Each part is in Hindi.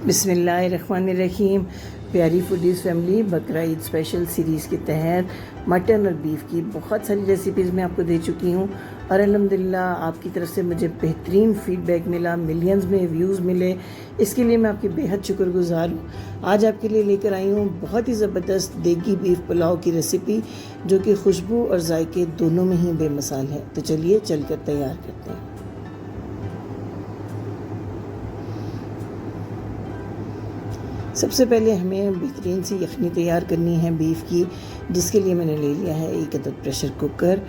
बिस्मिल्लाहिर्रहमानिर्रहीम। प्यारी फूडीज़ फैमिली, बकरा ईद स्पेशल सीरीज़ के तहत मटन और बीफ की बहुत सारी रेसिपीज़ मैं आपको दे चुकी हूँ और अल्हम्दुलिल्लाह आपकी तरफ से मुझे बेहतरीन फ़ीडबैक मिला, मिलियंस में व्यूज़ मिले। इसके लिए मैं आपकी बेहद शुक्रगुज़ार हूँ। आज आपके लिए लेकर आई हूँ बहुत ही ज़बरदस्त देगी बीफ पुलाव की रेसिपी, जो कि खुशबू और जायके दोनों में ही बेमिसाल है। तो चलिए चलकर तैयार करते हैं। सबसे पहले हमें बेहतरीन सी यखनी तैयार करनी है बीफ की, जिसके लिए मैंने ले लिया है 1 अदद प्रेशर कुकर।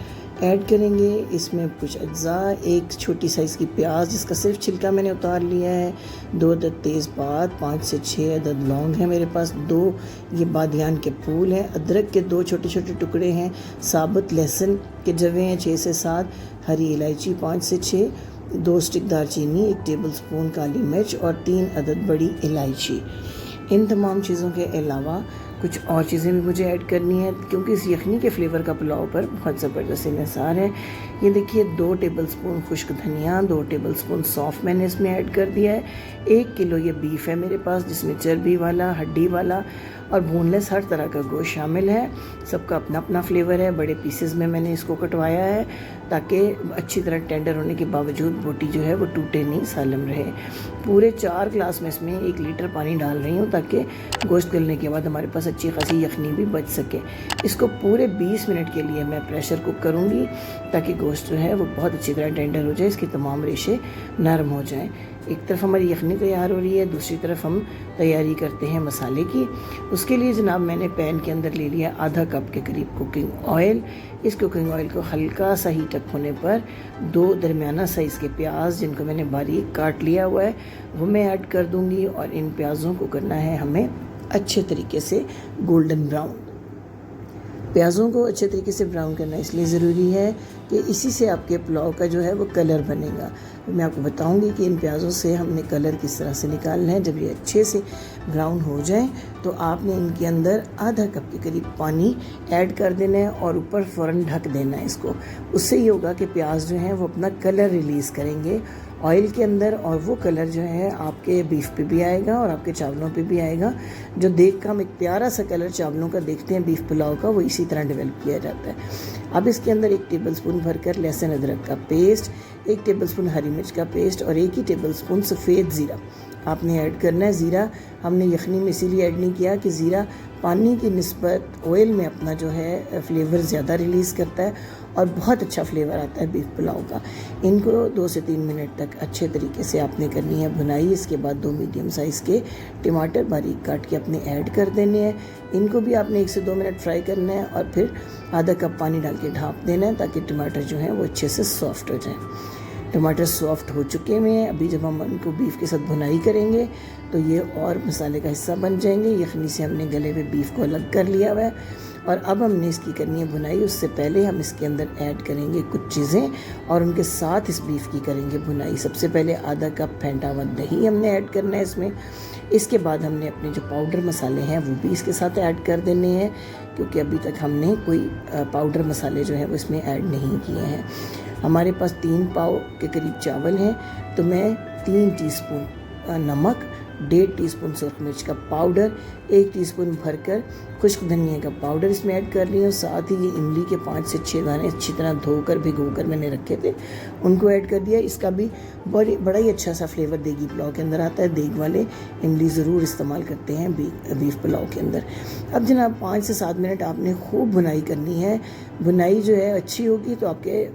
ऐड करेंगे इसमें कुछ अज्जा, 1 छोटी साइज़ की प्याज जिसका सिर्फ छिलका मैंने उतार लिया है, 2 अदद तेज़पात, 5 से 6 अदद लौंग है मेरे पास, 2 ये बादियान के फूल हैं, अदरक के 2 छोटे छोटे टुकड़े हैं, साबुत लहसुन के जवे हैं 6 से 7, हरी इलायची 5 से 6, 2 स्टिक दालचीनी, 1 टेबल स्पून काली मिर्च और 3 अदद बड़ी इलायची। इन तमाम चीज़ों के अलावा कुछ और चीज़ें भी मुझे ऐड करनी है, क्योंकि इस यखनी के फ्लेवर का पुलाव पर बहुत ज़बरदस्त इन्हिसार है। ये देखिए 2 टेबलस्पून खुश्क धनिया, 2 टेबलस्पून सौंफ मैंने इसमें ऐड कर दिया है। 1 किलो ये बीफ है मेरे पास, जिसमें चर्बी वाला, हड्डी वाला और बोनलेस हर तरह का गोश्त शामिल है। सबका अपना अपना फ्लेवर है। बड़े पीसेस में मैंने इसको कटवाया है ताकि अच्छी तरह टेंडर होने के बावजूद बोटी जो है वो टूटे नहीं, सालम रहे। पूरे 4 ग्लास में इसमें 1 लीटर पानी डाल रही हूँ ताकि गोश्त गलने के बाद हमारे पास अच्छी खासी यखनी भी बच सके। इसको पूरे 20 मिनट के लिए मैं प्रेशर कुक करूँगी ताकि गोश्त जो है वो बहुत अच्छी तरह टेंडर हो जाए, इसके तमाम रेशे नरम हो जाएँ। एक तरफ हमारी यखनी तैयार हो रही है, दूसरी तरफ हम तैयारी करते हैं मसाले की। उसके लिए जनाब मैंने पैन के अंदर ले लिया आधा कप के करीब कुकिंग ऑयल। इस कुकिंग ऑयल को हल्का सा हीट अप होने पर 2 दरमियाना साइज़ के प्याज, जिनको मैंने बारीक काट लिया हुआ है, वो मैं ऐड कर दूंगी। और इन प्याज़ों को करना है हमें अच्छे तरीके से गोल्डन ब्राउन। प्याज़ों को अच्छे तरीके से ब्राउन करना इसलिए ज़रूरी है कि इसी से आपके पुलाव का जो है वो कलर बनेगा। मैं आपको बताऊंगी कि इन प्याज़ों से हमने कलर किस तरह से निकालना है। जब ये अच्छे से ब्राउन हो जाए तो आपने इनके अंदर आधा कप के करीब पानी ऐड कर देना है और ऊपर फ़ौरन ढक देना है इसको। उससे ये होगा कि प्याज जो हैं वो अपना कलर रिलीज़ करेंगे ऑयल के अंदर, और वो कलर जो है आपके बीफ पे भी आएगा और आपके चावलों पे भी आएगा। जो देख कर हम एक प्यारा सा कलर चावलों का देखते हैं बीफ पुलाव का, वो इसी तरह डेवलप किया जाता है। अब इसके अंदर 1 टेबलस्पून भरकर लहसुन अदरक का पेस्ट, 1 टेबलस्पून हरी मिर्च का पेस्ट और 1 ही टेबलस्पून सफ़ेद ज़ीरा आपने ऐड करना है। ज़ीरा हमने यखनी में इसीलिए ऐड नहीं किया कि ज़ीरा पानी की निस्बत ऑयल में अपना जो है फ्लेवर ज़्यादा रिलीज़ करता है और बहुत अच्छा फ्लेवर आता है बीफ पुलाव का। इनको 2 से 3 मिनट तक अच्छे तरीके से आपने करनी है भुनाई। इसके बाद 2 मीडियम साइज़ के टमाटर बारीक काट के अपने ऐड कर देने हैं। इनको भी आपने 1 से 2 मिनट फ्राई करना है और फिर आधा कप पानी डाल के ढाँप देना है ताकि टमाटर जो है वो अच्छे से सॉफ्ट हो जाए। टमाटर सॉफ्ट हो चुके हैं। अभी जब हम इनको बीफ के साथ भुनाई करेंगे तो ये और मसाले का हिस्सा बन जाएंगे। यखनी से हमने गले हुए बीफ को अलग कर लिया हुआ है और अब हमने इसकी करनी है भुनाई। उससे पहले हम इसके अंदर ऐड करेंगे कुछ चीज़ें और उनके साथ इस बीफ की करेंगे भुनाई। सबसे पहले आधा कप फेंटा हुआ दही हमने ऐड करना है इसमें। इसके बाद हमने अपने जो पाउडर मसाले हैं वो भी इसके साथ ऐड कर देने हैं, क्योंकि अभी तक हमने कोई पाउडर मसाले जो है वो इसमें ऐड नहीं किए हैं। हमारे पास 3 पाव के करीब चावल हैं, तो मैं 3 टीस्पून नमक, 1.5 टीस्पून सुरख मिर्च का पाउडर, 1 टीस्पून भरकर खुश्क धनिया का पाउडर इसमें ऐड कर रही हूँ। साथ ही ये इमली के 5 से 6 दाने अच्छी तरह धोकर भिगोकर मैंने रखे थे, उनको ऐड कर दिया। इसका भी बड़ा ही अच्छा सा फ्लेवर देगी पुलाव के अंदर आता है। देग वाले इमली ज़रूर इस्तेमाल करते हैं बीफ पुलाव के अंदर। अब जनाब 5 से 7 मिनट आपने खूब भुनाई करनी है। भुनाई जो है अच्छी होगी तो आपके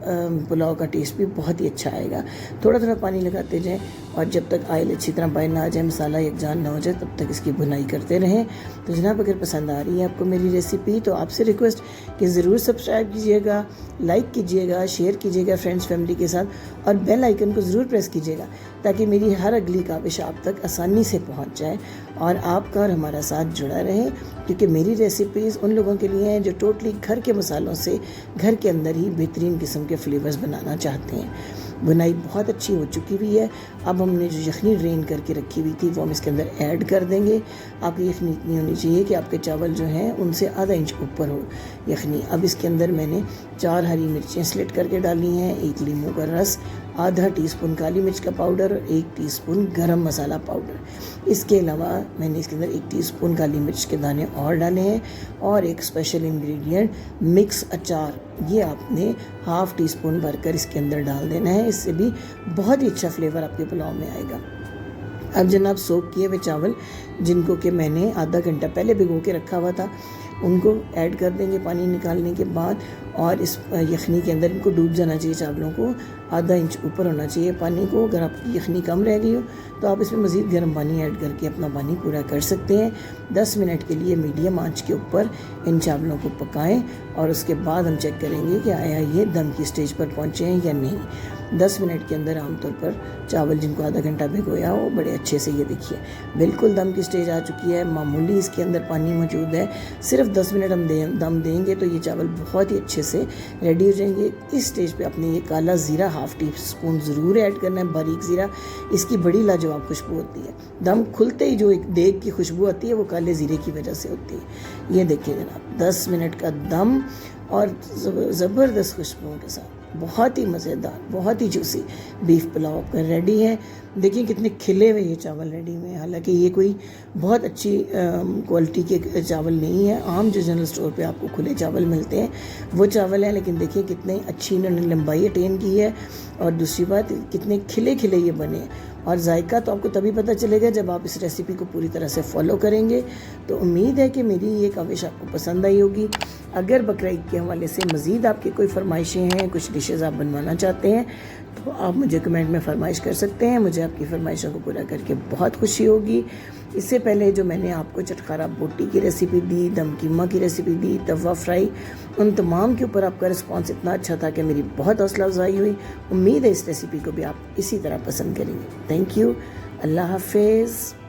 पुलाव का टेस्ट भी बहुत ही अच्छा आएगा। थोड़ा थोड़ा पानी लगाते जाएँ और जब तक ऑयल अच्छी तरह बाइंड ना आ जाए, मसाला यकजान ना हो जाए, तब तक इसकी भुनाई करते रहें। तो जनाब अगर पसंद आ रही है आपको मेरी रेसिपी तो आपसे रिक्वेस्ट कि ज़रूर सब्सक्राइब कीजिएगा, लाइक कीजिएगा, शेयर कीजिएगा फ्रेंड्स फैमिली के साथ और बेल आइकन को ज़रूर प्रेस कीजिएगा ताकि मेरी हर अगली काविश आप तक आसानी से पहुंच जाए और आपका और हमारा साथ जुड़ा रहे। क्योंकि मेरी रेसिपीज़ उन लोगों के लिए हैं जो टोटली घर के मसालों से घर के अंदर ही बेहतरीन किस्म के फ्लेवर्स बनाना चाहते हैं। बुनाई बहुत अच्छी हो चुकी हुई है। अब हमने जो यखनी ड्रेन करके रखी हुई थी वो हम इसके अंदर ऐड कर देंगे। आपकी यखनी इतनी होनी चाहिए कि आपके चावल जो हैं उनसे आधा इंच ऊपर हो यखनी। अब इसके अंदर मैंने 4 हरी मिर्चें स्लिट करके डाली हैं, 1 लीमू का रस, आधा टीस्पून काली मिर्च का पाउडर और 1 टीस्पून गरम मसाला पाउडर। इसके अलावा मैंने इसके अंदर 1 टीस्पून काली मिर्च के दाने और डाले हैं और एक स्पेशल इंग्रेडिएंट मिक्स अचार, ये आपने हाफ़ टी स्पून भरकर इसके अंदर डाल देना है। इससे भी बहुत ही अच्छा फ्लेवर आपके पुलाव में आएगा। अब जनाब सोक किए हुए चावल जिनको कि मैंने आधा घंटा पहले भिगो के रखा हुआ था, उनको ऐड कर देंगे पानी निकालने के बाद, और इस यखनी के अंदर इनको डूब जाना चाहिए। चावलों को आधा इंच ऊपर होना चाहिए पानी को। अगर आपकी यखनी कम रह गई हो तो आप इसमें मज़ीद गर्म पानी ऐड करके अपना पानी पूरा कर सकते हैं। 10 मिनट के लिए मीडियम आंच के ऊपर इन चावलों को पकाएं और उसके बाद हम चेक करेंगे कि आया ये दम की स्टेज पर पहुँचे हैं या नहीं। 10 मिनट के अंदर आमतौर पर चावल जिनको आधा घंटा भिगोया हो बड़े अच्छे से, ये देखिए बिल्कुल दम की स्टेज आ चुकी है। मामूली इसके अंदर पानी मौजूद है। सिर्फ 10 मिनट हम दम देंगे तो ये चावल बहुत ही अच्छे से रेडी हो जाएंगे। इस स्टेज पे आपने ये काला ज़ीरा हाफ़ टी स्पून ज़रूर ऐड करना है, बारीक ज़ीरा। इसकी बड़ी लाजवाब खुशबू होती है। दम खुलते ही जो एक देग की खुशबू आती है वो काले ज़ीरे की वजह से होती है। ये देखिए जनाब 10 मिनट का दम और ज़बरदस्त खुशबुओं के साथ बहुत ही मज़ेदार, बहुत ही जूसी बीफ पुलाव आपका रेडी है। देखिए कितने खिले हुए ये चावल रेडी हुए हैं। हालांकि ये कोई बहुत अच्छी क्वालिटी के चावल नहीं है। आम जो जनरल स्टोर पे आपको खुले चावल मिलते हैं वो चावल हैं, लेकिन देखिए कितनी अच्छी इन्होंने लंबाई अटेन की है और दूसरी बात कितने खिले खिले ये बने हैं। और जायका तो आपको तभी पता चलेगा जब आप इस रेसिपी को पूरी तरह से फॉलो करेंगे। तो उम्मीद है कि मेरी ये काविश आपको पसंद आई होगी। अगर बकरा ईद के हवाले से मज़ीद आपकी कोई फरमाइशें हैं, कुछ डिशेज़ आप बनवाना चाहते हैं तो आप मुझे कमेंट में फरमाइश कर सकते हैं। मुझे आपकी फरमाइशों को पूरा करके बहुत खुशी होगी। इससे पहले जो मैंने आपको चटखारा बोटी की रेसिपी दी, दम कीमा की रेसिपी दी, तवा फ्राई, उन तमाम के ऊपर आपका रिस्पांस इतना अच्छा था कि मेरी बहुत हौसला अफजाई हुई। उम्मीद है इस रेसिपी को भी आप इसी तरह पसंद करेंगे। Thank you. अल्लाह हाफिज़।